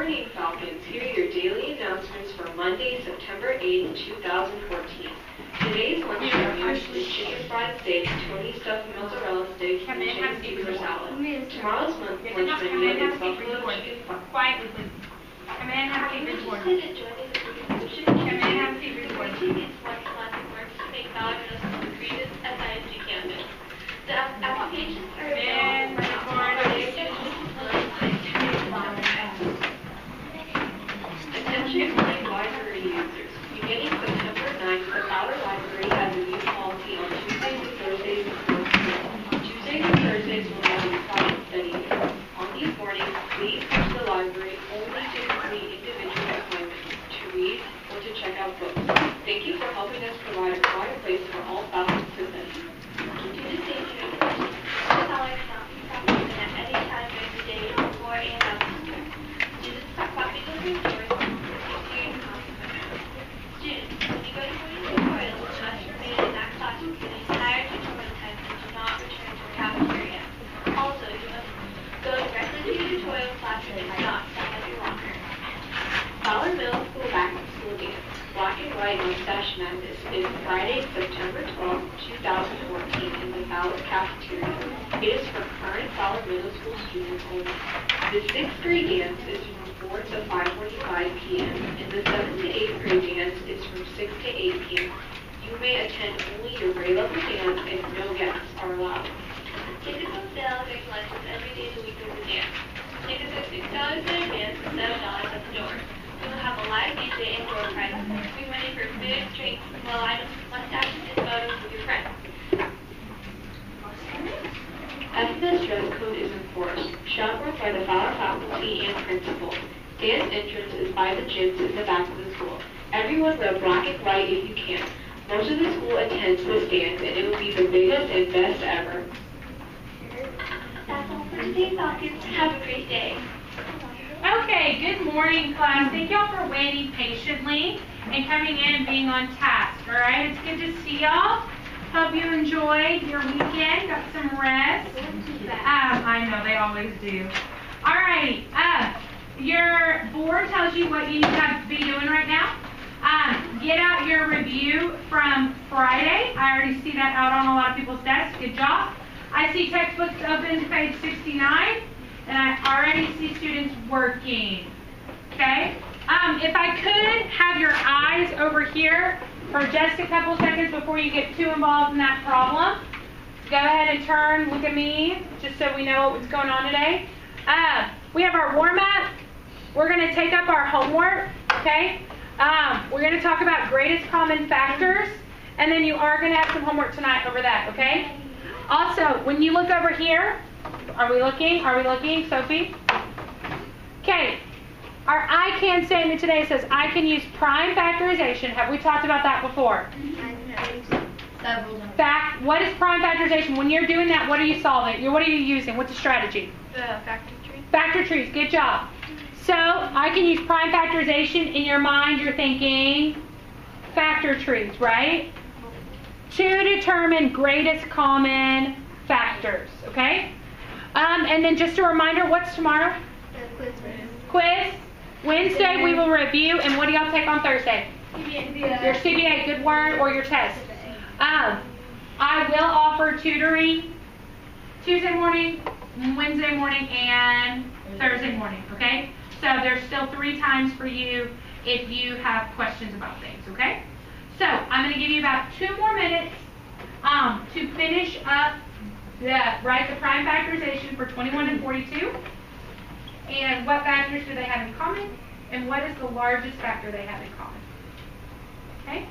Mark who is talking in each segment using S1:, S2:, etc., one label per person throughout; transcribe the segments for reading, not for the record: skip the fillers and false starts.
S1: morning, Falcons. Here are your daily announcements for Monday, September 8th, 2014. Today's lunch menu is chicken fried steak, Tony stuffed mozzarella steak, and chicken Caesar salad. Tomorrow's lunch menu is buffalo chicken fried.
S2: Quietly, please. Come in and have a seat, report. Come in and have a seat, report.
S3: The applications are available.
S1: Attention library users. Beginning September 9th, the Fowler Library has a new policy on Tuesdays and Thursdays before school. Tuesdays and Thursdays will have a private study day. On these mornings, please come to the library only to complete individual appointments, to read, or to check out books. Thank you for helping us provide a quiet place for all Falcons to study.
S3: Student safety regulations. This hour cannot be practiced at any time during the day before and after school. Students are copying the doors for serious consequences. Students, when you go to the tutorials, you must remain in that classroom for the entire tutorial time and do not return to the cafeteria. Also, you must go directly to your tutorial classroom and not stand at your locker.
S1: Fowler Middle School Back to School Dance. Black and White Mustache Madness is Friday, September 12th, 2014 in the Fowler cafeteria. It is for current Fowler Middle School students only. The 6th grade dance is from 4 to 5:45 p.m. and the 7th to 8th grade dance is from 6 to 8 p.m. You may attend only your grade level dance and no guests are allowed.
S3: Tickets on sale during lunches every day of the week of the dance. Tickets are $6 in advance and $7 at the door. We will have a live DJ and door prize. Bring money for food, drinks, small items, mustaches, and photos with your friends.
S1: FMS dress code is enforced. Chaperoned by the Fowler faculty and principal. Dance entrance is by the gyms in the back of the school. Everyone wear black and white if you can. Most of the school attends this dance and it will be the biggest and best ever.
S3: That's all for today, Falcons. Have a great day.
S2: Okay, good morning, class. Thank y'all for waiting patiently and coming in and being on task, all right? It's good to see y'all. Hope you enjoyed your weekend, got some rest. I know, they always do. All right, your board tells you what you need to be doing right now. Get out your review from Friday. I already see that out on a lot of people's desks. Good job. I see textbooks open to page 69. And I already see students working, okay? If I could have your eyes over here for just a couple seconds before you get too involved in that problem. Go ahead and turn, look at me, just so we know what's going on today. We have our warm-up. We're going to take up our homework, okay? We're going to talk about greatest common factors, and then you are going to have some homework tonight over that, okay? Also, when you look over here, are we looking? Are we looking, Sophie? Okay. Our I can statement today says I can use prime factorization. Have we talked about that before? What is prime factorization? When you're doing that, what are you solving? What are you using? What's the strategy?
S3: The factor tree.
S2: Factor trees. Good job. So I can use prime factorization. In your mind, you're thinking factor trees, right? To determine greatest common factors. Okay? And then just a reminder, what's tomorrow?
S3: The
S2: Quiz. Wednesday we will review, and what do y'all take on Thursday? Your CBA, good word, or your test. I will offer tutoring Tuesday morning, Wednesday morning, and Thursday morning, okay? So there's still 3 times for you if you have questions about things, okay? So I'm going to give you about 2 more minutes to finish up the prime factorization for 21 and 42. And what factors do they have in common? And what is the largest factor they have in common? Okay?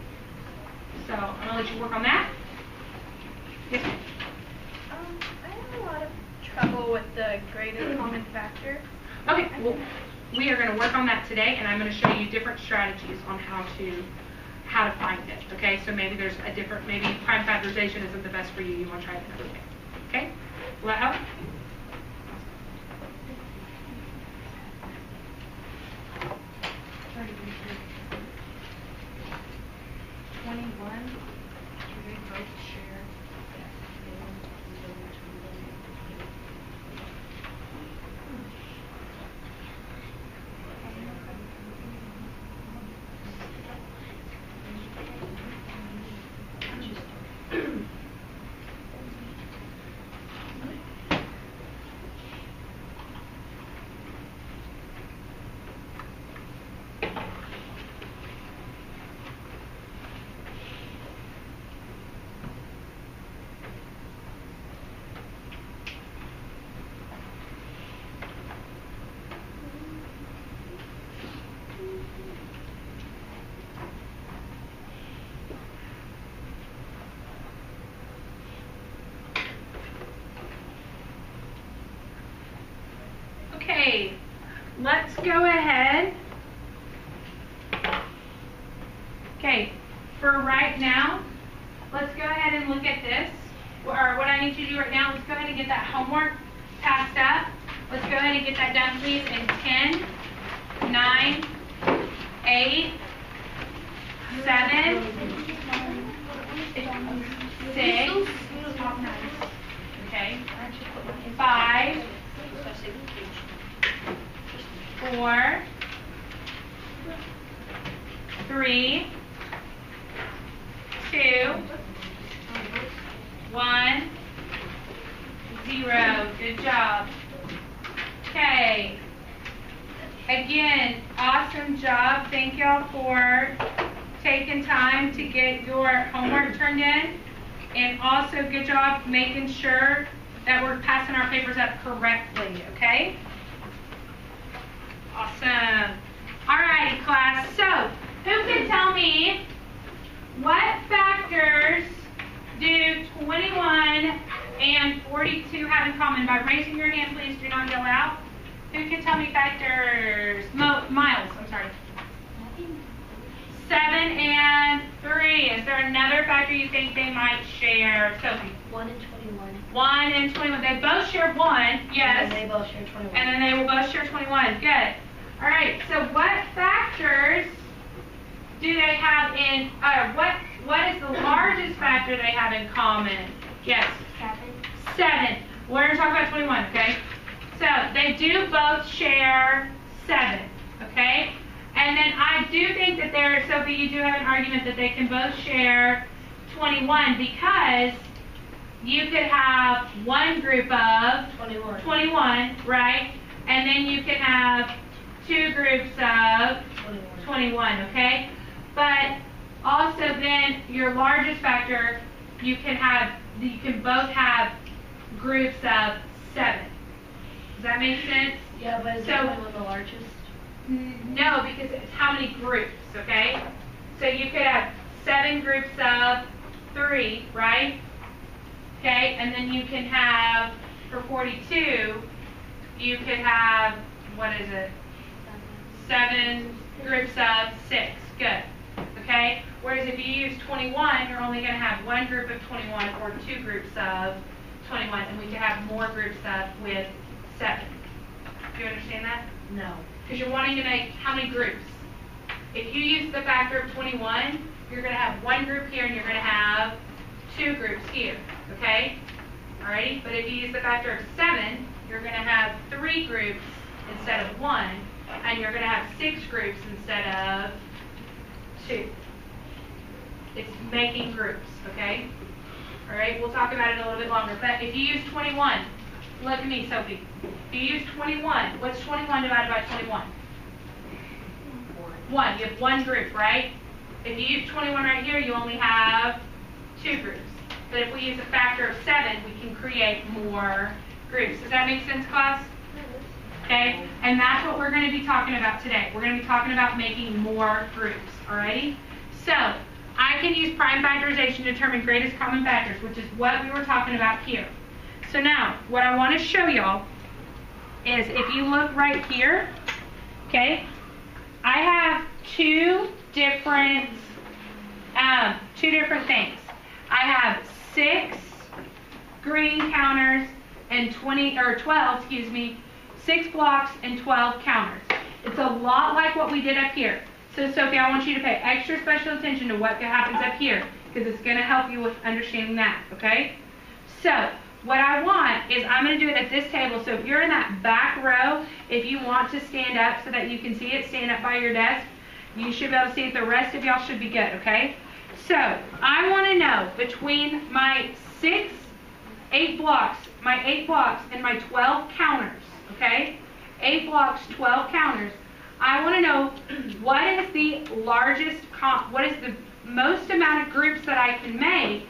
S2: So I'm going to let you work on that. Yes.
S4: I have a lot of trouble with the greatest common factor.
S2: Okay, well, we are going to work on that today, and I'm going to show you different strategies on how to find it. Okay, so maybe there's a different, maybe prime factorization isn't the best for you. You want to try another way. Okay? Will that help? 21. Should we both share? Okay, let's go ahead. Okay, for right now, let's go ahead and look at this. Or what I need you to do right now, let's go ahead and get that homework passed up. Let's go ahead and get that done, please, in 10, 9, 8, 7, 6, okay, 5, 4, 3, 2, 1, 0. Good job. Okay. Again, awesome job. Thank y'all for taking time to get your homework turned in. And also, good job making sure that we're passing our papers up correctly, okay? Awesome. Alrighty, class. So, who can tell me what factors do 21 and 42 have in common? By raising your hand, please do not yell out. Who can tell me factors? Miles, I'm sorry. 7 and 3. Is there another factor you think they might share? Sophie?
S5: 1 and 21.
S2: 1 and 21. They both share 1, yes.
S5: And they both share 21.
S2: And then they will both share 21. Good. All right, so what factors do they have in, what is the largest factor they have in common? Yes? 7. We're going to talk about 21, okay? So they do both share 7, okay? And then I do think that Sophie, you do have an argument that they can both share 21 because you could have one group of 21, right? And then you can have two groups of 21, okay? But also then your largest factor, you can both have groups of 7. Does that make sense?
S5: Yeah, but is that one the largest?
S2: No, because it's how many groups, okay? So you could have 7 groups of 3, right? Okay, and then you can have, for 42, you could have, 7 groups of 6. Good. Okay? Whereas if you use 21, you're only going to have one group of 21 or 2 groups of 21, and we could have more groups with 7. Do you understand that?
S5: No.
S2: Because you're wanting to make how many groups? If you use the factor of 21, you're going to have one group here and you're going to have 2 groups here. Okay? Alrighty? But if you use the factor of 7, you're going to have 3 groups instead of 1, and you're going to have 6 groups instead of 2. It's making groups, okay? Alright, we'll talk about it a little bit longer. But if you use 21, look at me, Sophie. If you use 21, what's 21 divided by 21? 1. You have one group, right? If you use 21 right here, you only have 2 groups. But if we use a factor of 7, we can create more groups. Does that make sense, class? Okay, and that's what we're going to be talking about today. We're going to be talking about making more groups, alrighty? So, I can use prime factorization to determine greatest common factors, which is what we were talking about here. So now, what I want to show y'all is if you look right here, okay, I have two different things. I have 6 green counters and 6 blocks and 12 counters. It's a lot like what we did up here. So Sophie, I want you to pay extra special attention to what happens up here because it's going to help you with understanding that, okay? So what I want is I'm going to do it at this table. So if you're in that back row, if you want to stand up so that you can see it, stand up by your desk. You should be able to see it. The rest of y'all should be good, okay? So I want to know between my 8 blocks and my 12 counters, okay? 8 blocks, 12 counters. I want to know what is the most amount of groups that I can make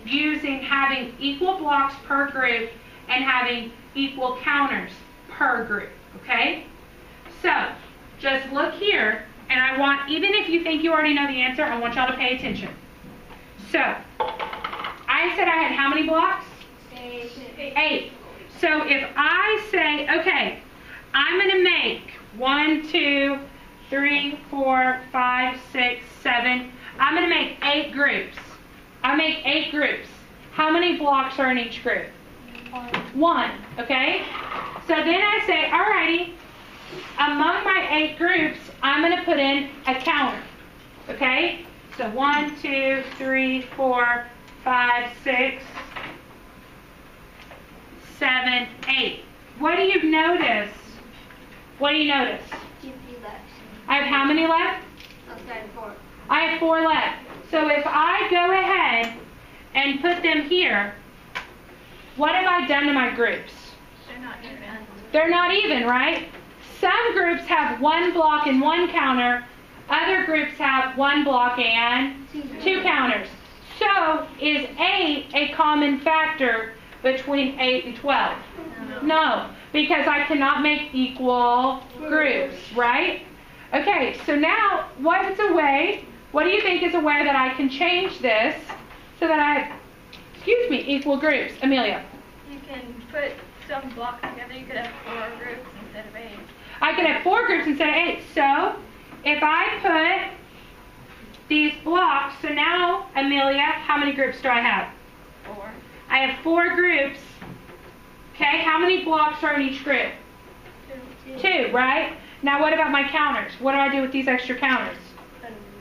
S2: using having equal blocks per group and having equal counters per group, okay? So, just look here, and I want, even if you think you already know the answer, I want y'all to pay attention. So, I said I had how many blocks? 8. So if I say, okay, I'm make 1, 2, 3, 4, 5, 6, 7. I'm going to make 8 groups. I make 8 groups. How many blocks are in each group? 1, okay? So then I say, alrighty, among my 8 groups, I'm going to put in a counter, okay? So 1, 2, 3, 4, 5, 6, 7, 8. What do you notice? What do you notice?
S3: Give you left.
S2: I have how many left?
S3: Oh, sorry, 4.
S2: I have 4 left. So if I go ahead and put them here, what have I done to my groups?
S4: They're not even.
S2: They're not even, right? Some groups have 1 block and 1 counter. Other groups have 1 block and 2 counters. So is 8 a common factor between 8 and 12? No, because I cannot make equal groups, right? Okay, so now what do you think is a way that I can change this so that I have, equal groups? Amelia.
S4: You can put some blocks together. You could have 4 groups instead of 8.
S2: I could have 4 groups instead of 8. So if I put these blocks, so now, Amelia, how many groups do I have?
S4: 4.
S2: I have 4 groups. Okay, how many blocks are in each group? 2, right? Now what about my counters? What do I do with these extra counters?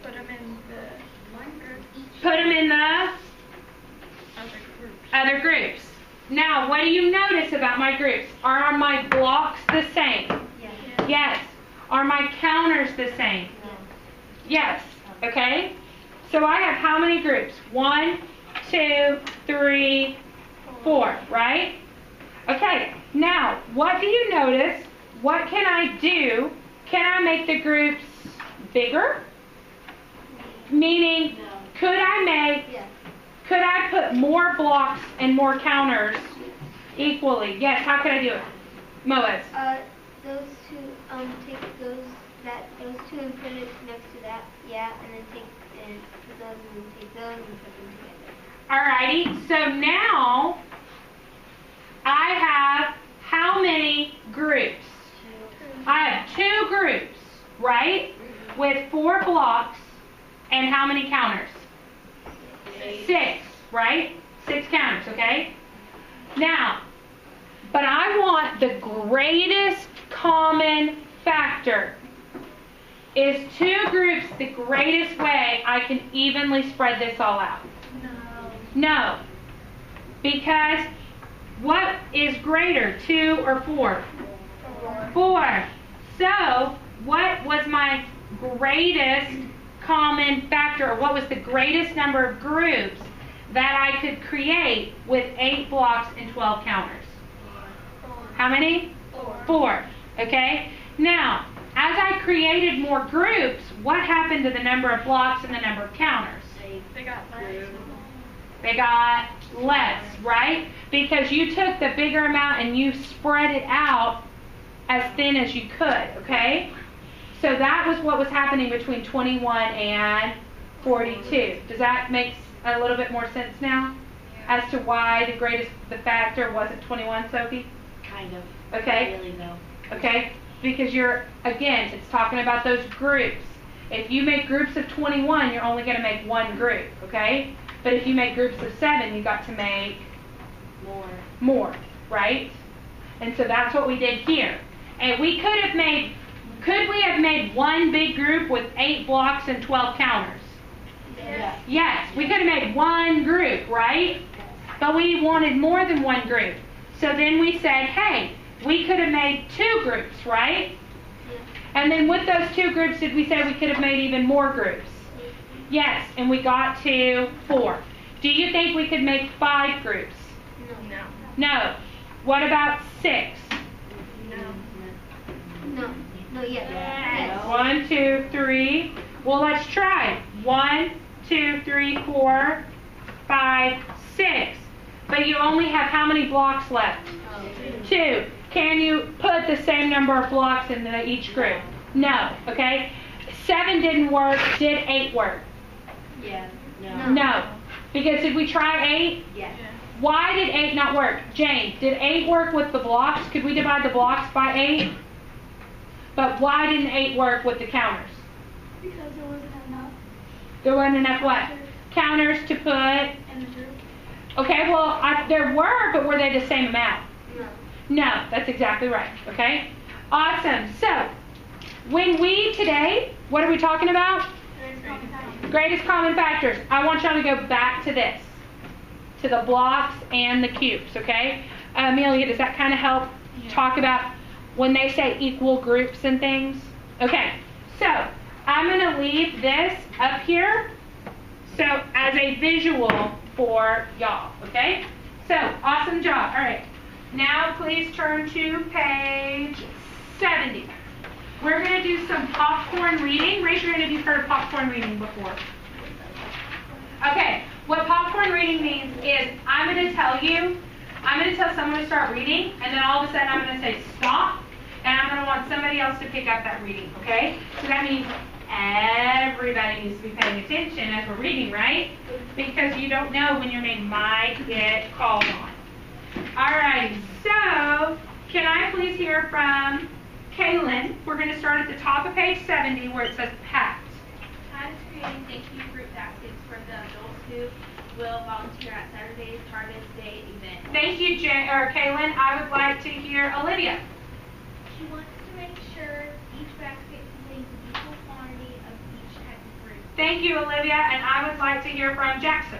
S4: Put them in the one group.
S2: Put them in the
S4: Other groups.
S2: other groups. Now, what do you notice about my groups? Are my blocks the same?
S3: Yeah.
S2: Yes. Are my counters the same? Yes. Okay? So I have how many groups? 1, 2, 3, 4, right? Okay. Now, what do you notice? What can I do? Can I make the groups bigger? Meaning, could I put more blocks and more counters equally? Yes, how could I do it? Moaz.
S3: Those two, take those 2 and put it next to that, yeah, and then put those and take those and put them together.
S2: Alrighty, so now I have how many groups? I have 2 groups, right? With 4 blocks and how many counters? 6, right? 6 counters, okay? Now, but I want the greatest common factor. Is 2 groups the greatest way I can evenly spread this all out? No. Because what is greater, 2 or 4? 4. So, what was my greatest common factor, or what was the greatest number of groups that I could create with 8 blocks and 12 counters? How many? 4. Okay? Now, as I created more groups, what happened to the number of blocks and the number of counters?
S4: They got less.
S2: They got less, right? Because you took the bigger amount and you spread it out as thin as you could, okay? So that was what was happening between 21 and 42. Does that make a little bit more sense now? As to why the factor wasn't 21, Sophie?
S5: Kind of.
S2: Okay?
S5: Not really, though.
S2: Okay? Because again, it's talking about those groups. If you make groups of 21, you're only going to make 1 group, okay? But if you make groups of 7, you got to make more, right? And so that's what we did here. And we could we have made 1 big group with 8 blocks and 12 counters?
S5: Yeah.
S2: Yes, we could have made 1 group, right? But we wanted more than 1 group. So then we said, hey, we could have made 2 groups, right? And then with those 2 groups, did we say we could have made even more groups? Yes, and we got to 4. Do you think we could make 5 groups?
S4: No.
S2: No. What about 6?
S3: No, yes.
S2: 1, 2, 3. Well, let's try. 1, 2, 3, 4, 5, 6. But you only have how many blocks left? 2. Can you put the same number of blocks in each group? No. Okay? 7 didn't work. Did 8 work?
S5: Yeah.
S2: No. Because did we try 8?
S5: Yeah.
S2: Why did 8 not work? Jane, did 8 work with the blocks? Could we divide the blocks by 8? But why didn't 8 work with the counters?
S3: Because there wasn't enough
S2: There wasn't enough what? Counters to put.
S3: in the group.
S2: Okay, well, there were, but were they the same amount? No, that's exactly right. Okay? Awesome. So, when we today, what are we talking about? Greatest common factors. I want y'all to go back to this, to the blocks and the cubes, okay? Amelia, does that kind of help talk about when they say equal groups and things? Okay, so I'm going to leave this up here so as a visual for y'all, okay? So, awesome job. All right, now please turn to page 70. We're going to do some popcorn reading. Raise your hand if you've heard of popcorn reading before. Okay, what popcorn reading means is I'm going to tell someone to start reading, and then all of a sudden I'm going to say stop, and I'm going to want somebody else to pick up that reading, okay? So that means everybody needs to be paying attention as we're reading, right? Because you don't know when your name might get called on. Alrighty, so can I please hear from Kaylin? We're going to start at the top of page 70 where it says packed.
S3: Todd is creating thank you fruit baskets for the adults who will volunteer at Saturday's Harvest Day event.
S2: Thank you, Kaylin. I would like to hear Olivia.
S3: She wants to make sure each basket contains an equal quantity of each type of fruit.
S2: Thank you, Olivia. And I would like to hear from Jackson.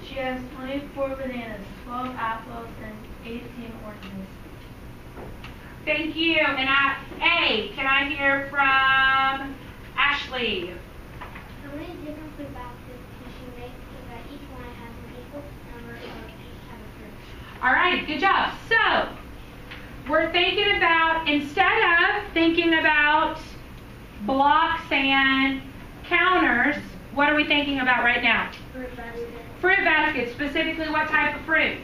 S5: She has 24 bananas, 12 apples, and 18 oranges.
S2: Thank you. And can I hear from Ashley?
S3: How many different fruit baskets can she make so that each one has an equal number of each type of fruit?
S2: All right, good job. So, we're thinking about, instead of thinking about blocks and counters, what are we thinking about right now?
S3: Fruit baskets.
S2: Fruit baskets, specifically what type of fruits?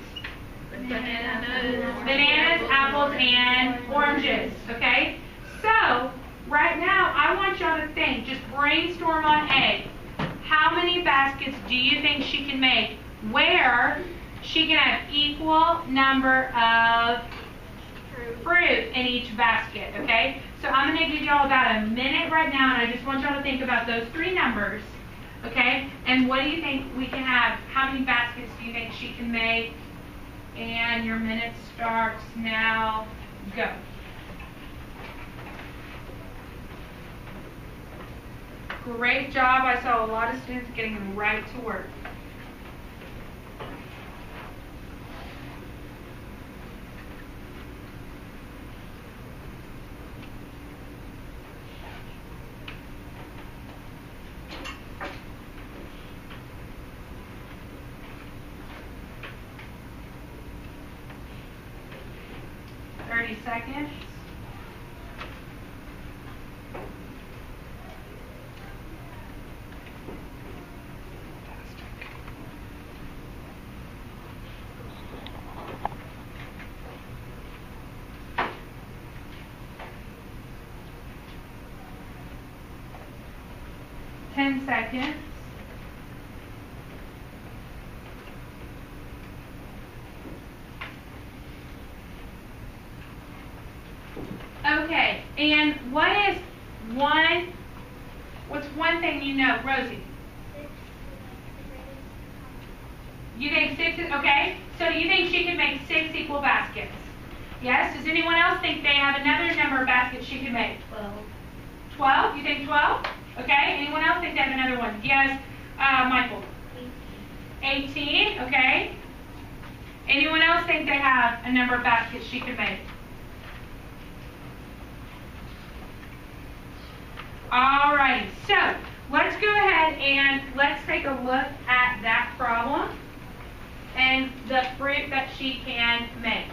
S2: Bananas, apples, and oranges, okay? So, right now, I want y'all to think, just brainstorm on A. How many baskets do you think she can make where she can have equal number of fruit in each basket, okay? So I'm going to give y'all about a minute right now, and I just want y'all to think about those 3 numbers, okay? And what do you think we can have? How many baskets do you think she can make? And your minute starts now. Go. Great job. I saw a lot of students getting right to work. Seconds. Ten seconds. Okay, and what's one thing you know, Rosie?
S3: 6.
S2: You think 6 is, okay, so you think she can make 6 equal baskets? Yes, does anyone else think they have another number of baskets she can make?
S5: 12.
S2: 12, you think 12? Okay, anyone else think they have another one? Yes, Michael? 18, okay. Anyone else think they have a number of baskets she can make? Alrighty, so let's go ahead and let's take a look at that problem and the fruit that she can make.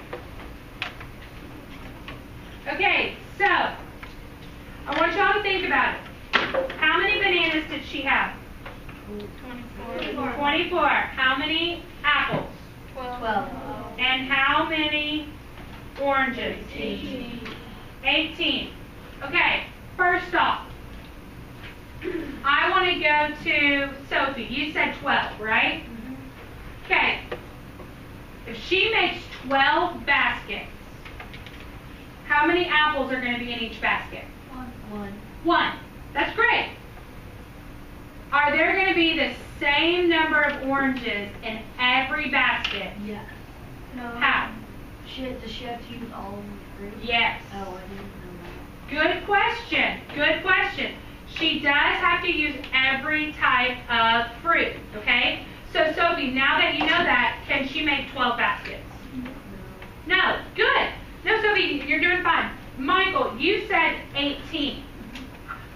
S2: Okay, so I want y'all to think about it. How many bananas did she have?
S3: 24.
S2: 24. How many apples?
S5: 12.
S2: And how many oranges? 18. Okay, first off, I want to go to Sophie. You said 12, right? Okay. If she makes 12 baskets, how how many apples are going to be in each basket? One. That's great. Are there going to be the same number of oranges in every basket?
S5: Yes. No.
S2: How?
S5: Does she have to use all of the fruit?
S2: Yes.
S5: Oh, I didn't know that.
S2: Good question. Good question. She does have to use every type of fruit, okay? So, Sophie, now that you know that, can she make 12 baskets? No. Good. No, Sophie, you're doing fine. Michael, you said 18.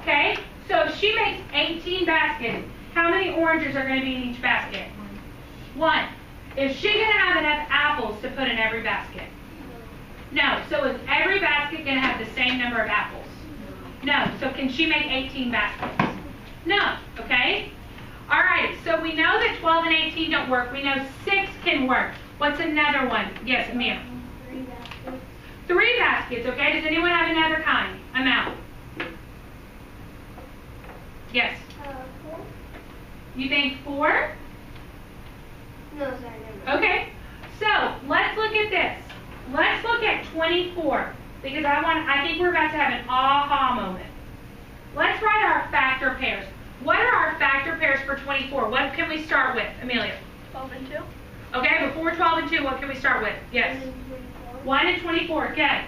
S2: Okay? So if she makes 18 baskets, how many oranges are going to be in each basket? One. Is she going to have enough apples to put in every basket? No. So is every basket going to have the same number of apples? No. So can she make 18 baskets? No. Okay? All right. So we know that 12 and 18 don't work. We know 6 can work. What's another one? Yes, Amir.
S3: 3 baskets.
S2: 3 baskets. Okay? Does anyone have another kind? Amount? Yes.
S3: 4?
S2: You think 4?
S3: No, sorry, never.
S2: Okay. So let's look at this. Let's look at 24 because I think we're about to have an aha moment. Let's write our factor pairs. What are our factor pairs for 24? What can we start with, Amelia?
S4: 12 and 2.
S2: Okay, before 12 and 2, what can we start with? Yes. 1 and 24. Good.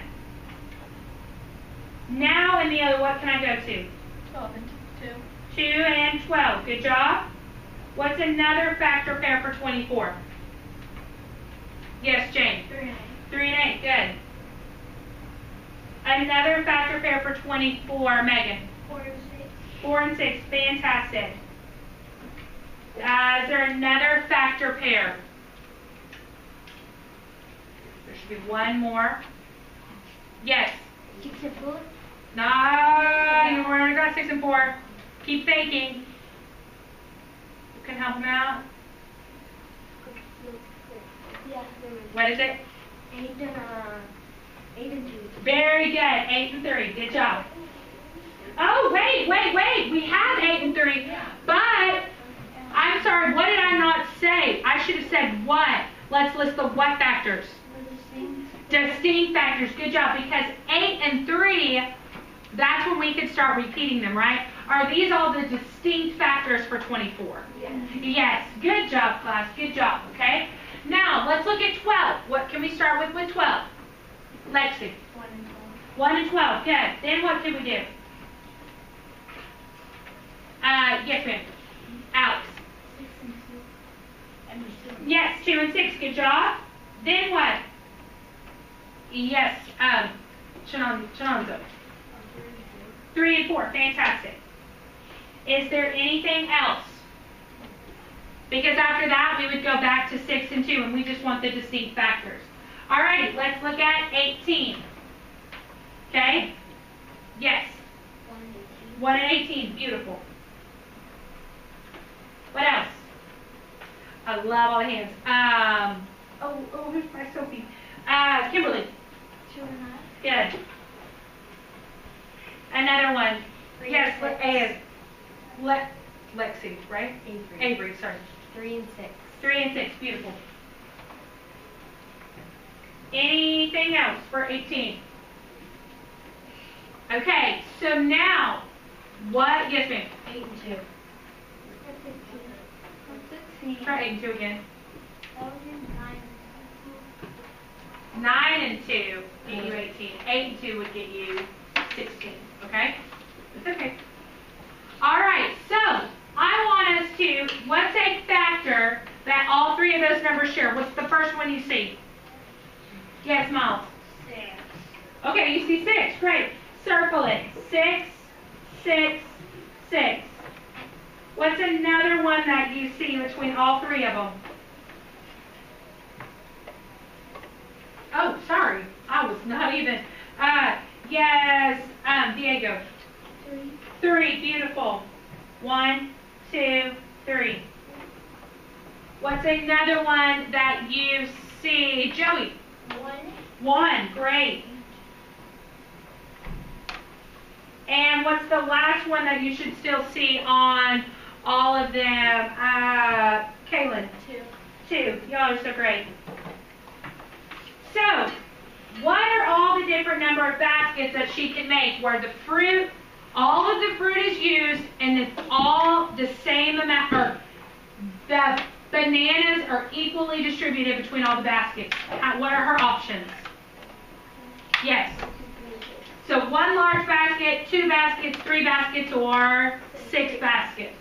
S2: Now, Amelia, what can I go to?
S4: 12 and 2.
S2: 2 and 12. Good job. What's another factor pair for 24? Yes, Jane.
S4: 3 and 8.
S2: 3 and 8. Good. Another factor pair for 24, Megan.
S3: 4 and 6.
S2: 4 and 6. Fantastic. Is there another factor pair? There should be one more. Yes.
S3: 6 and 4.
S2: No, we're going to go 6 and 4. Keep thinking. Who can help them out?
S3: Yeah,
S2: What is it?
S3: 8 and 2.
S2: Very good. 8 and 3. Good job. Oh, wait. We have 8 and 3. But, I'm sorry, what did I not say? I should have said what. Let's list the what factors. Distinct factors. Good job. Because 8 and 3, that's when we could start repeating them, right? Are these all the distinct factors for 24?
S3: Yes.
S2: Yes. Good job, class. Good job. Okay? Now, let's look at 12. What can we start with 12? Lexi.
S3: 1 and 12.
S2: 1 and 12. Good. Then what can we do? Yes, ma'am. Alex.
S3: 6 and 2. And 2.
S2: Yes, 2 and 6. Good job. Then what? Yes, Shanonzo. 3 and 4. Fantastic. Is there anything else? Because after that, we would go back to 6 and 2, and we just want the distinct factors. All right, let's look at 18. Okay? Yes.
S3: 1 and 18.
S2: 1 and 18. Beautiful. What else? I love all the hands. Where's my Sophie? Kimberly.
S3: 2 and 9.
S2: Good. Another one. Yes, Lexi, right? Avery, sorry.
S3: 3 and 6.
S2: 3 and 6. Beautiful. Anything else for 18? Okay, so now, what? Yes, ma'am.
S3: 8 and 2. 16.
S2: Try 8 and 2 again.
S3: 9
S2: 9 and 2 get you 18. 8 and 2 would get you 16. Okay? It's okay. All right, so I want us to, what's a factor that all 3 of those numbers share? What's the first one you see? Yes, Miles.
S3: 6.
S2: Okay, you see 6. Great. Circle it. 6, 6, 6. What's another one that you see between all 3 of them? Oh, sorry. I was not even. Yes, Diego.
S3: 3.
S2: 3. Beautiful. 1, 2, 3. What's another one that you see? Joey.
S3: 1.
S2: 1. Great. And what's the last one that you should still see on all of them? Kaylin. 2. Y'all are so great. So, what are all the different number number of baskets that she can make where the fruit, all of the fruit is used and it's all the same amount, or the bananas are equally distributed between all the baskets. What are her options? Yes. So 1 large basket, 2 baskets, 3 baskets, or 6 baskets.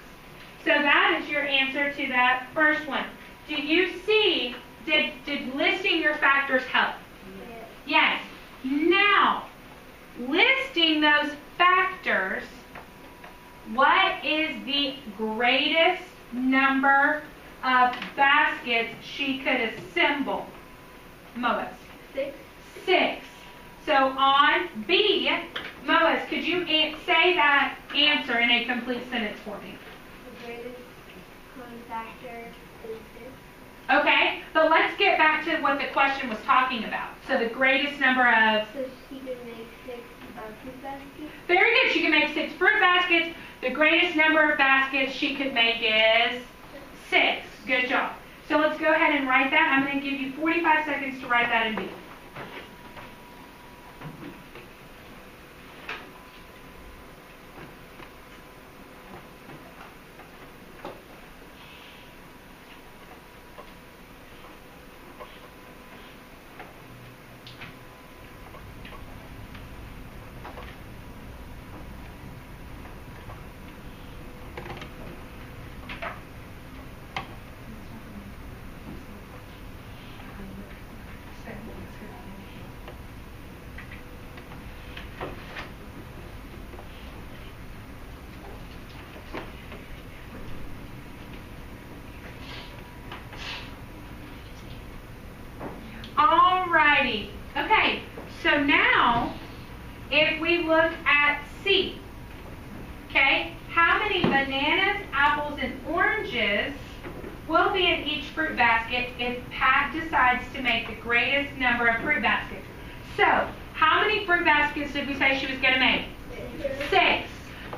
S2: So that is your answer to that first one. Do you see, did listing your factors help? Yes. Now, listing those factors, what is the greatest number of baskets she could assemble? Moas.
S3: 6.
S2: 6. So on B, Moas, could you say that answer in a complete sentence for me?
S3: The greatest common factor is 6.
S2: Okay, but let's get back to what the question was talking about. So the greatest number of...
S3: So she could make 6 fruit baskets?
S2: Very good. She can make 6 fruit baskets. The greatest number of baskets she could make is 6. Good job. So let's go ahead and write that. I'm going to give you 45 seconds to write that in B. Alrighty. Okay, so now if we look at C, okay, how many bananas, apples, and oranges will be in each fruit basket if Pat decides to make the greatest number of fruit baskets? So, how many fruit baskets did we say she was going to make? 6.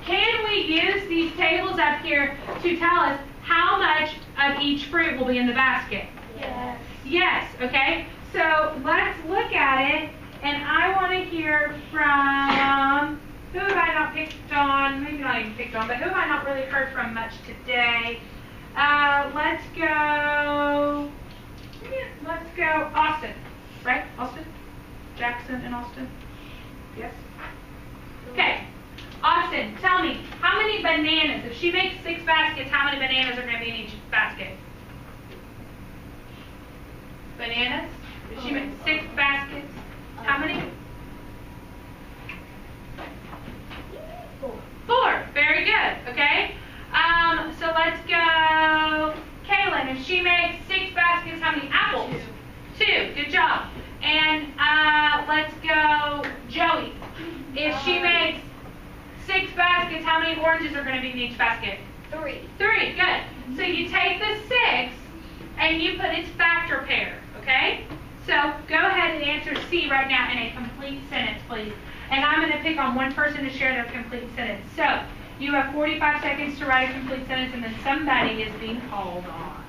S2: Can we use these tables up here to tell us how much of each fruit will be in the basket?
S3: Yes.
S2: Yes, okay. So let's look at it, and I want to hear from, who have I not picked on, maybe not even picked on, but who have I not really heard from much today? Let's go Austin, right? Austin? Jackson and Austin? Yes? Okay. Austin, tell me, how many bananas, if she makes 6 baskets, how many bananas are going to be in each basket? Bananas? If she makes 6 baskets, how many? 4. Very good. Okay. So let's go, Kaylin. If she makes 6 baskets, how many apples? 2. Good job. And let's go, Joey. If she makes 6 baskets, how many oranges are going to be in each basket?
S3: 3.
S2: 3. Good. So you take the 6 and you put its factor pair. Okay. So go ahead and answer C right now in a complete sentence, please. And I'm going to pick on one person to share their complete sentence. So you have 45 seconds to write a complete sentence, and then somebody is being called on.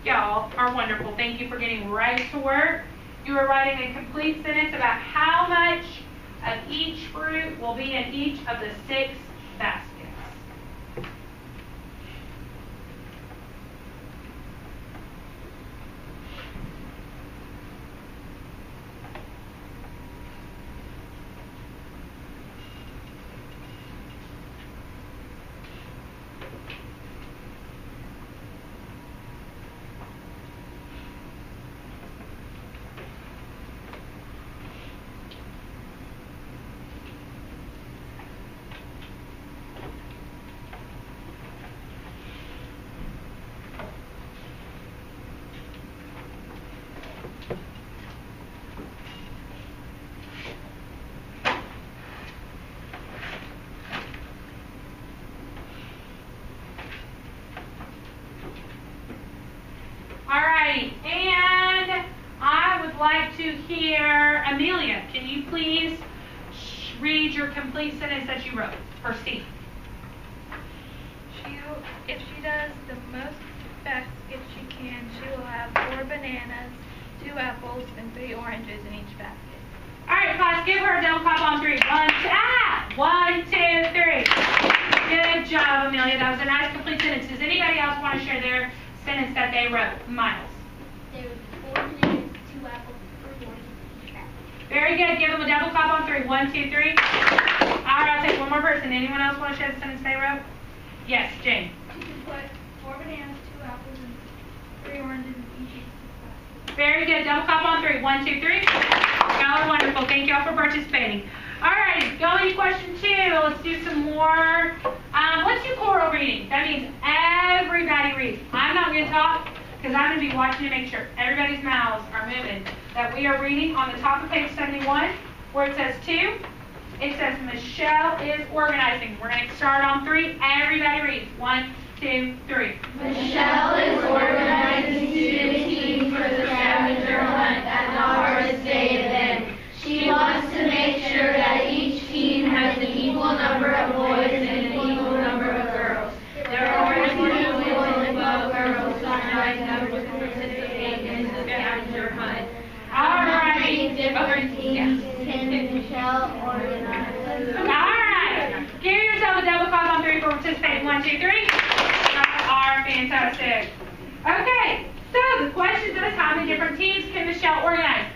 S2: Y'all are wonderful. Thank you for getting right to work. You are writing a complete sentence about how much of each fruit will be in each of the 6 baskets. And I would like to hear Amelia. Can you please read your complete sentence that you wrote for C?
S4: If she does the most baskets she can, she will have 4 bananas, 2 apples, and 3 oranges in each basket.
S2: All right, 1, 2, 3. Good job, Amelia. That was a nice complete sentence. Does anybody else want to share their sentence that they wrote? Miles.
S3: There were 4 bananas, 2 apples, 3 oranges, and 2 apples.
S2: Very good. Give them a double clap on 3. 1, 2, 3. All right, I'll take one more person. Anyone else want to share the sentence they wrote? Yes, Jane.
S5: You can put 4 bananas, 2 apples, and 3 oranges in each of the
S2: Very good. Double clap on 3. 1, 2, 3. Y'all are wonderful. Thank y'all for participating. All right, going to question 2. Let's do some more. Let's do choral reading. That means everybody reads. I'm not going to talk because I'm going to be watching to make sure everybody's mouths are moving. That we are reading on the top of page 71 where it says 2. It says Michelle is organizing. We're going to start on 3. Everybody reads. 1, 2, 3.
S6: Michelle is organizing student teams for the scavenger hunt at the Harvest Day event. She wants to make sure that each team has an equal number of boys and an equal number of girls. There are only 12 girls assigned numbers to participate in the scavenger hunt.
S2: All right.
S6: Different teams can Michelle organize.
S2: All right. Give yourself a double clap on 3 for participating. 1, 2, 3. Are fantastic. Okay. So the questions at a time in different teams can Michelle organize.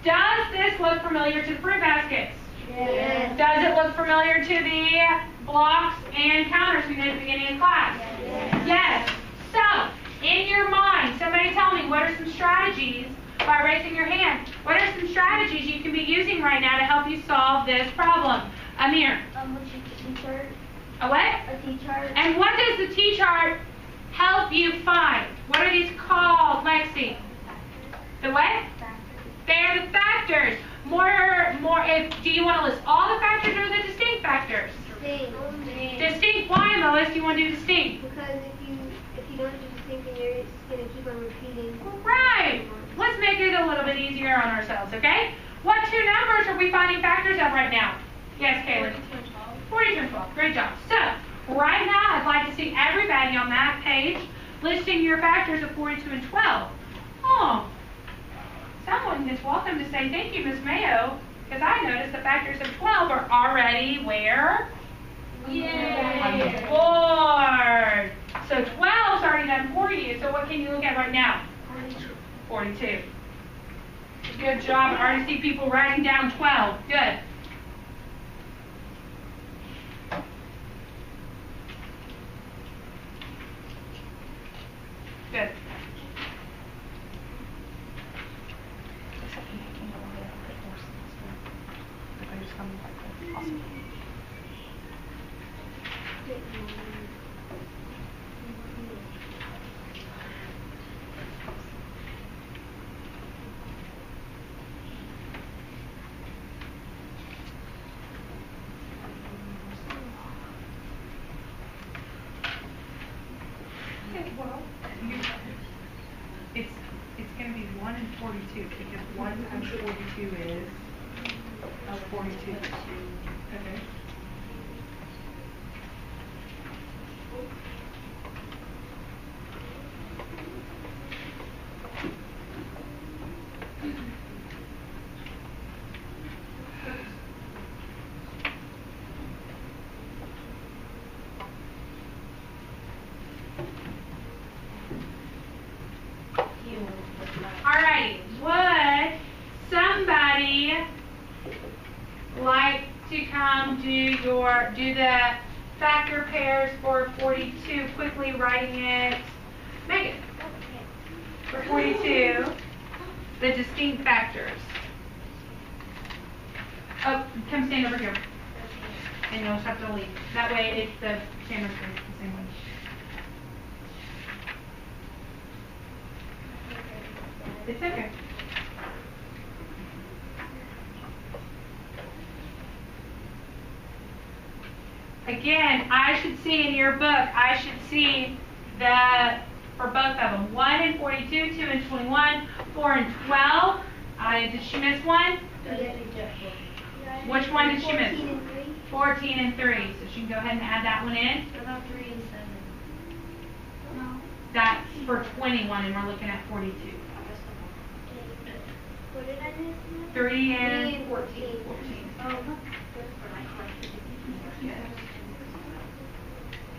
S2: Does this look familiar to the fruit baskets?
S6: Yes.
S2: Does it look familiar to the blocks and counters we did at the beginning of class? Yes. So, in your mind, somebody tell me, what are some strategies, by raising your hand, what are some strategies you can be using right now to help you solve this problem? Amir.
S3: A T-chart.
S2: A what?
S3: A T-chart.
S2: And what does the T-chart help you find? What are these called, Lexi? The what? They're the factors. Do you want to list all the factors or the distinct factors? Distinct. Why, Lois, do you want to do distinct?
S3: Because if you don't do distinct, then you're just going to keep on repeating.
S2: Right. Let's make it a little bit easier on ourselves, okay? What 2 numbers are we finding factors of right now? Yes, Kaylin. 42 and 12. Great job. So, right now, I'd like to see everybody on that page listing your factors of 42 and 12. Oh. Someone is welcome to say thank you, Ms. Mayo, because I noticed the factors of 12 are already where?
S6: Yay.
S2: On the board. So 12's already done for you. So what can you look at right now? 42. Good job. I already see people writing down 12. Good. Good. It's going to be 1 and 42 because 1 times 42 is 42. Okay. Alrighty, would somebody like to come do the factor pairs for 42, quickly writing it? Megan, for 42, the distinct factors. Oh, come stand over here. And you'll just have to leave. That way it's the camera's the same way. It's okay. Again, I should see in your book, I should see for both of them, 1 and 42, 2 and 21, 4 and 12. Did she miss one? Which one did she miss? 14 and 3. So she can go ahead and add that one in.
S5: What about 3 and 7?
S2: That's for 21 and we're looking at 42.
S3: What did I miss?
S2: 3 and
S3: 14.
S2: 14.
S3: Oh, that's for my question.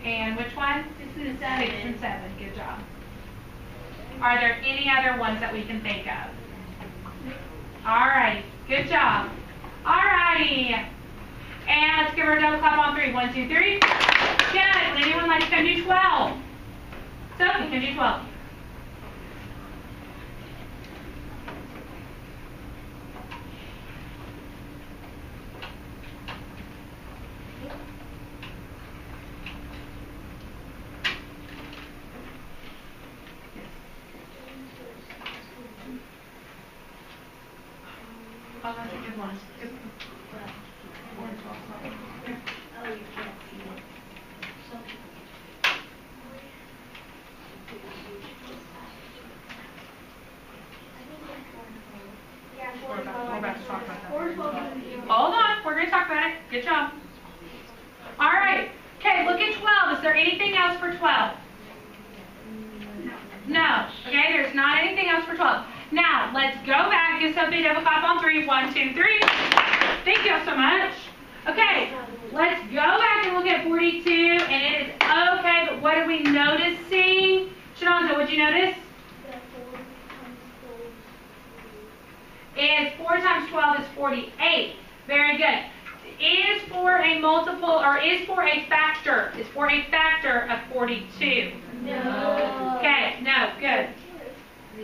S2: And which one?
S5: 6 and 7.
S2: 6 and 7. Good job. Are there any other ones that we can think of? All right. Good job. All righty. And let's give her a double clap on 3. 1, 2, 3. Good. Would anyone like to come do 12? Sophie, can do 12. Oh, that's a good one. Good.
S6: Oh, you can't see it.
S2: We're about to talk about that.
S6: 4, 12,
S2: Hold on, we're going to talk about it. Good job. All right. Okay, look at 12. Is there anything else for 12? No. Okay, there's not anything else for 12. Now, let's go back. Give Sophie a double clap on 3. 1, 2, 3. Thank you so much. Okay, let's go back and look at 42, and it is okay, but what are we noticing? Shanonda, what'd you notice? Is 4 times 12 is 48. Very good. Is for a multiple, or is for a factor? Is for a factor of 42?
S6: No.
S2: Okay, no, good.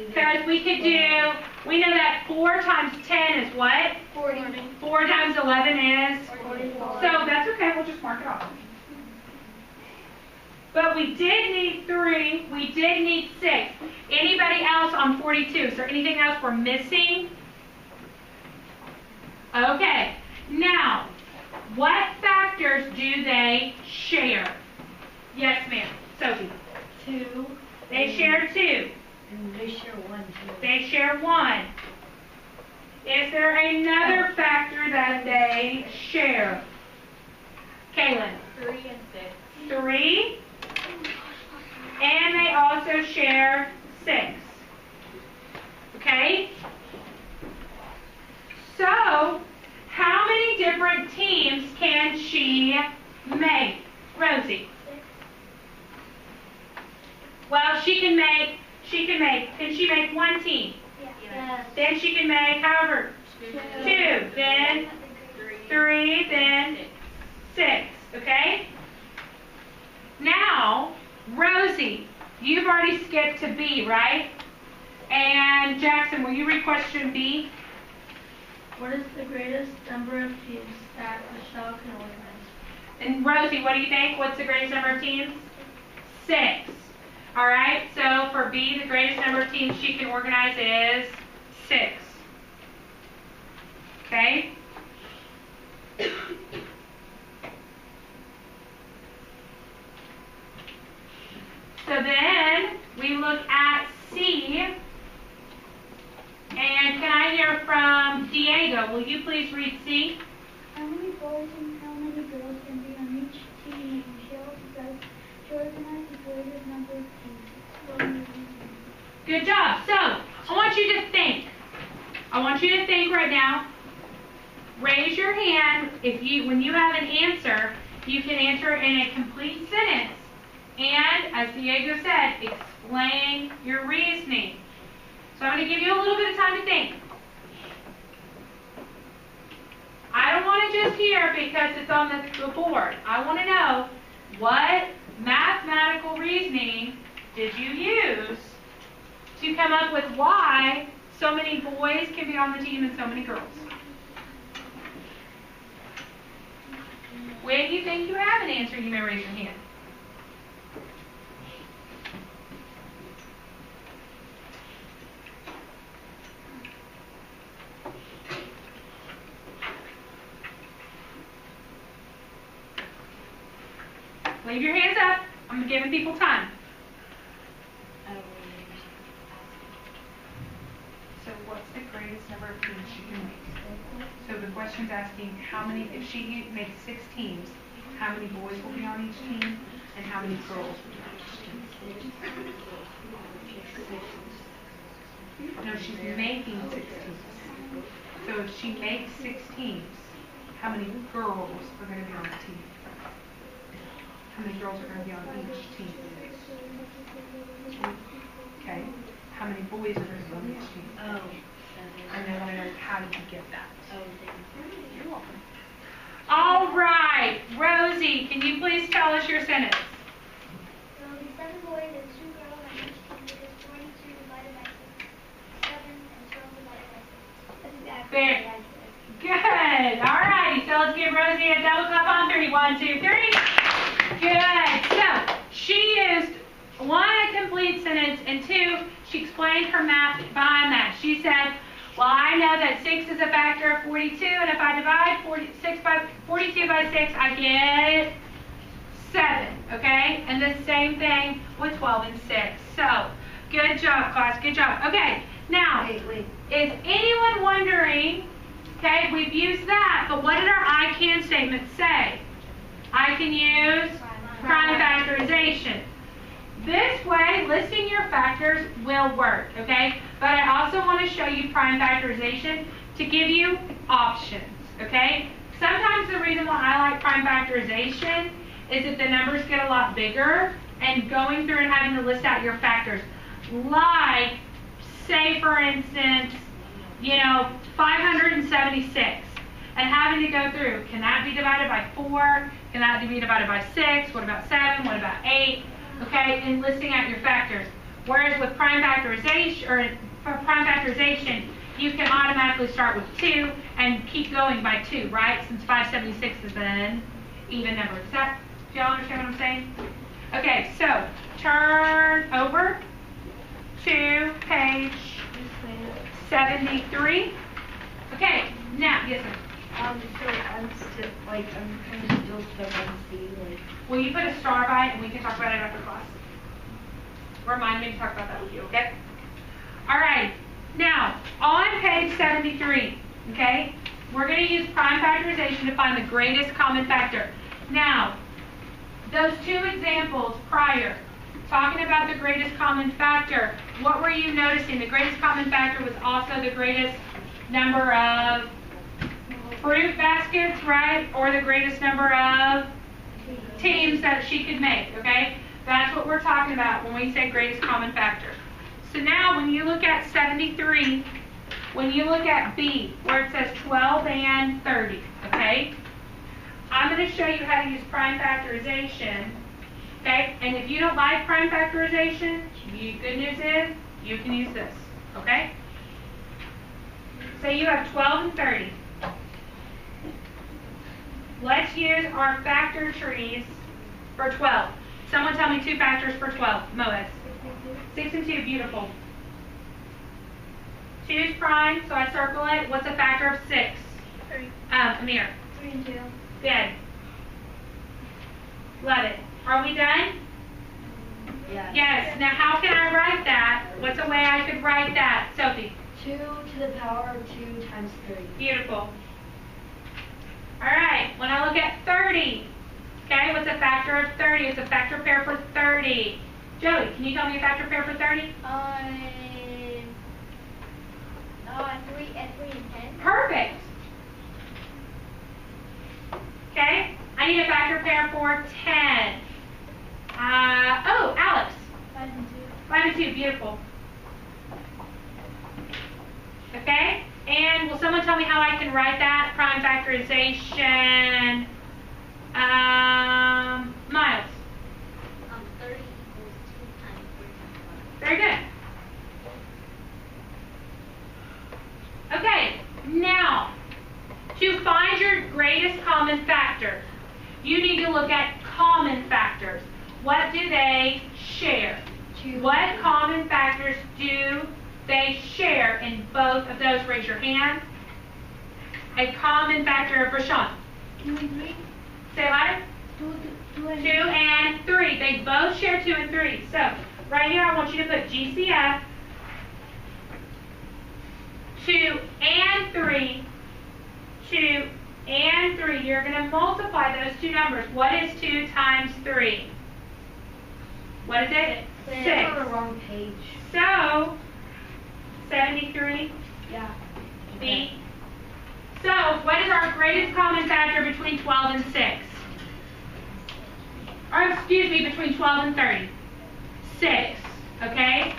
S2: Because we could do, we know that 4 times 10 is what?
S6: 40.
S2: 4 times 11 is?
S6: 44.
S2: So that's okay, we'll just mark it off. But we did need 3, we did need 6. Anybody else on 42? Is there anything else we're missing? Okay, now, what factors do they share? Yes, ma'am. Sophie.
S5: 2.
S2: They share 2.
S6: And they share 1 too.
S2: They share 1. Is there another factor that they share? Kaylin.
S1: 3 and 6.
S2: 3. And they also share 6. Okay? So, how many different teams can she make? Rosie. Well, can she make 1 team?
S6: Yes.
S2: Then she can make, however, 2, then 3, then 6, okay? Now, Rosie, you've already skipped to B, right? And Jackson, will you read question B?
S5: What is the greatest number of teams that Michelle can organize?
S2: And Rosie, what do you think? What's the greatest number of teams? 6. All right, so for B, the greatest number of teams she can organize is 6. Okay? So then we look at C. And can I hear from Diego? Will you please read C?
S3: How many boys and how many girls can be on each team? Michelle decides to organize the greatest number of teams.
S2: Good job. So, I want you to think. I want you to think right now. Raise your hand when you have an answer, you can answer in a complete sentence. And, as Diego said, explain your reasoning. So I'm going to give you a little bit of time to think. I don't want to just hear because it's on the board. I want to know what mathematical reasoning did you use to come up with why so many boys can be on the team and so many girls. When you think you have an answer, you may raise your hand. Leave your hands up. I'm giving people time. So what's the greatest number of teams she can make? So the question's asking how many, if she makes 6 teams, how many boys will be on each team and how many girls will be on each team? No, she's making 6 teams. So if she makes 6 teams, how many girls are going to be on the team? How many girls are going to be on each team? Okay. How many boys are going to be on each team?
S5: Oh.
S2: And then I know how did you get that?
S5: You're welcome.
S2: All right, Rosie, can you please tell us your sentence?
S3: There will be 7 boys and 2 girls on each team, which is 42 divided by 6. 7 and 12 divided by 6. That's exactly
S2: Very
S3: what I said.
S2: good. All righty, so let's give Rosie a double clap on 3. 1, 2, 3. Good. So she used 1, a complete sentence, and 2, she explained her math behind that. She said, well, I know that 6 is a factor of 42, and if I divide 42 by 6, I get 7, okay? And the same thing with 12 and 6. So, good job, class, good job. Okay, now,
S5: Wait.
S2: is anyone wondering, okay, we've used that, but what did our I can statement say? I can use prime factorization. This way, listing your factors will work, okay? But I also want to show you prime factorization to give you options, okay? Sometimes the reason why I like prime factorization is that the numbers get a lot bigger and going through and having to list out your factors. Like, say for instance, 576 and having to go through, can that be divided by 4? Can that be divided by 6? What about 7? What about 8? Okay, and listing out your factors. Whereas with prime factorization, you can automatically start with 2 and keep going by 2, right? Since 576 is an even number. Do y'all understand what I'm saying? Okay, so turn over to page 73. Okay, now, yes, sir.
S5: So I'm kind of still stuck on C,
S2: Will you put a star by it and we can talk about it after class? Remind me to talk about that with you, okay? All right. Now, on page 73, okay, we're going to use prime factorization to find the greatest common factor. Now, those 2 examples prior, talking about the greatest common factor, what were you noticing? The greatest common factor was also the greatest number of fruit baskets, right? Or the greatest number of teams that she could make, okay? That's what we're talking about when we say greatest common factor. So now when you look at 73, when you look at B, where it says 12 and 30, okay? I'm going to show you how to use prime factorization, okay? And if you don't like prime factorization, the good news is you can use this, okay? Say you have 12 and 30. Let's use our factor trees for 12. Someone tell me 2 factors for 12. Moez. 6 and 2, beautiful. 2 is prime, so I circle it. What's a factor of 6?
S4: 3.
S2: Amir.
S3: 3 and 2.
S2: Good. Love it. Are we done?
S5: Yeah.
S2: Yes. Now how can I write that? What's a way I could write that? Sophie.
S5: 2 to the power of 2 times 3.
S2: Beautiful. All right, when I look at 30, okay, what's a factor of 30? It's a factor pair for 30. Joey, can you tell me a factor pair for 30?
S3: 3 and 10.
S2: Perfect. Okay, I need a factor pair for 10. Alex.
S3: 5 and 2.
S2: 5 and 2, beautiful. Okay, and will someone tell me how I can write that? Prime factorization. Miles.
S3: 30 equals 2 times 3 times 1.
S2: Very good. Okay, now, to find your greatest common factor, you need to look at common factors. What do they share? What common factors do they share in both of those? Raise your hand. A common factor of Rashawn.
S3: 2 and 3.
S2: Say it louder.
S3: 2 and
S2: 2 and 3. They both share 2 and 3. So, right here I want you to put GCF. 2 and 3. 2 and 3. You're going to multiply those 2 numbers. What is 2 times 3? What is it? 6.
S5: I'm on the wrong page.
S2: So, 73.
S5: Yeah.
S2: B. So, what is our greatest common factor between 12 and 6? or excuse me, between 12 and 30. 6, okay?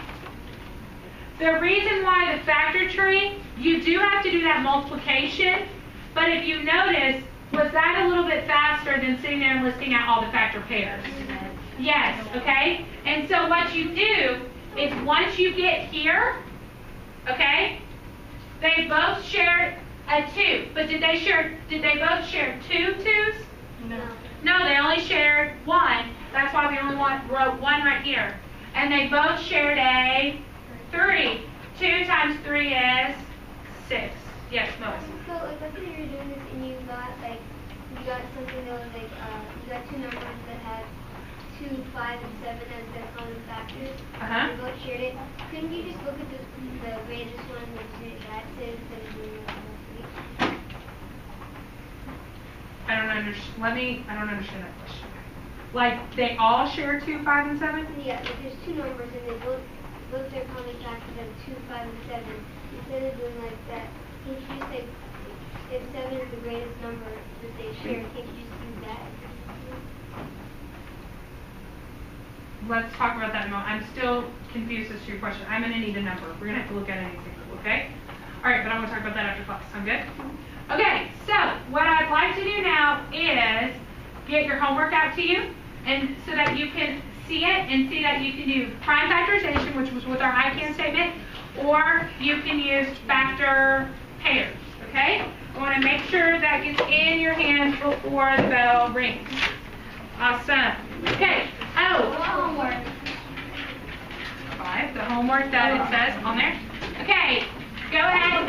S2: The reason why the factor tree, you do have to do that multiplication, but if you notice, was that a little bit faster than sitting there and listing out all the factor pairs? Yes, okay? And so what you do is once you get here, okay, they both shared a 2, but did they both share 2 2s?
S4: No.
S2: No, they only shared 1. That's why we only wrote 1 right here. And they both shared a 3. 2 times 3 is 6. Yes, Melissa.
S3: So, like, let's say you're doing this and you got something that was like, you got two numbers that had 2, 5, and 7 as their common factors.
S2: Uh-huh.
S3: You both shared it. Couldn't you just look at the greatest one and say that's it instead of doing it on three?
S2: I don't understand that question. Like, they all share 2, 5, and 7?
S3: Yeah, like there's two numbers and they both their common factors have 2, 5, and 7. Instead of doing like that, can't you just say if 7 is the greatest number that they share, can't you just use that?
S2: Let's talk about that in a moment. I'm still confused as to your question. I'm going to need a number. We're going to have to look at an example, okay? All right, but I'm going to talk about that after class. Sound good? Okay, so what I'd like to do now is get your homework out to you, and so that you can see it and see that you can do prime factorization, which was with our I can statement, or you can use factor pairs, okay? I want to make sure that gets in your hands before the bell rings. Awesome. Okay. Oh,
S3: Homework.
S2: 5, the homework that it says on there. Okay, go ahead.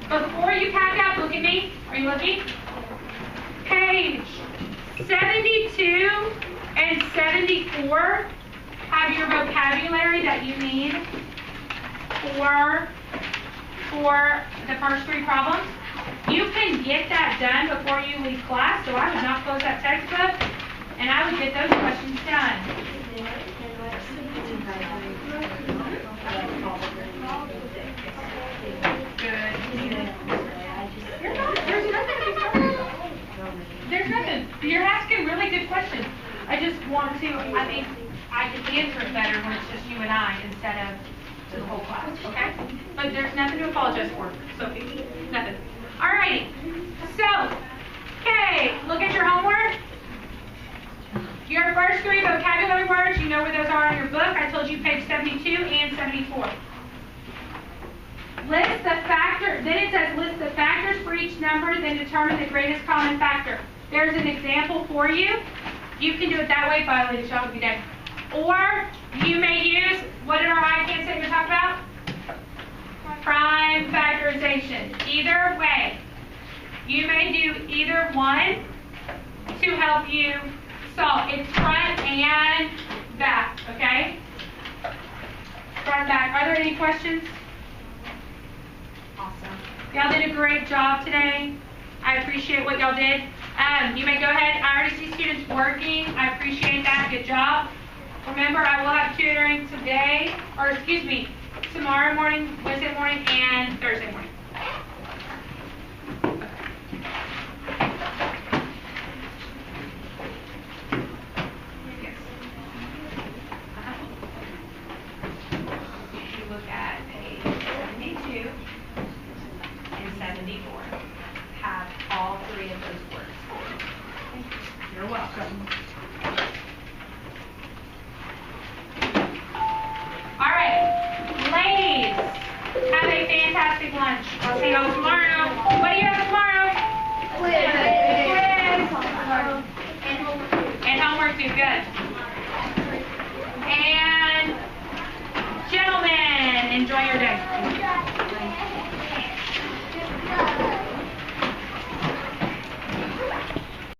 S2: Before you pack up, look at me. Are you looking? Page 72 and 74 have your vocabulary that you need for the first 3 problems. You can get that done before you leave class, so I would not close that textbook, and I would get those questions done. There's nothing. You're asking really good questions. I just want to, I think I can answer it better when it's just you and I instead of to the whole class, okay? But there's nothing to apologize for, Sophie. Nothing. Alrighty. So, okay, look at your homework. Your first 3 vocabulary words, you know where those are in your book. I told you page 72 and 74. List the factor, then it says list the factors for each number, then determine the greatest common factor. There's an example for you. You can do it that way, violated shall be done. Or you may use, what did our I can't statement talk about? Prime factorization. Either way, you may do either one to help you solve. It's front and back, okay? Front and back. Are there any questions? Awesome. Y'all did a great job today. I appreciate what y'all did. You may go ahead. I already see students working. I appreciate that. Good job. Remember, I will have tutoring today, or excuse me, tomorrow morning, Wednesday morning, and Thursday morning. Yes. If you look at page 72 and 74, have all 3 of those words. You're welcome. All right, ladies, have a fantastic lunch. I'll see y'all tomorrow. What do you have tomorrow? Quiz. And homework too. Good. And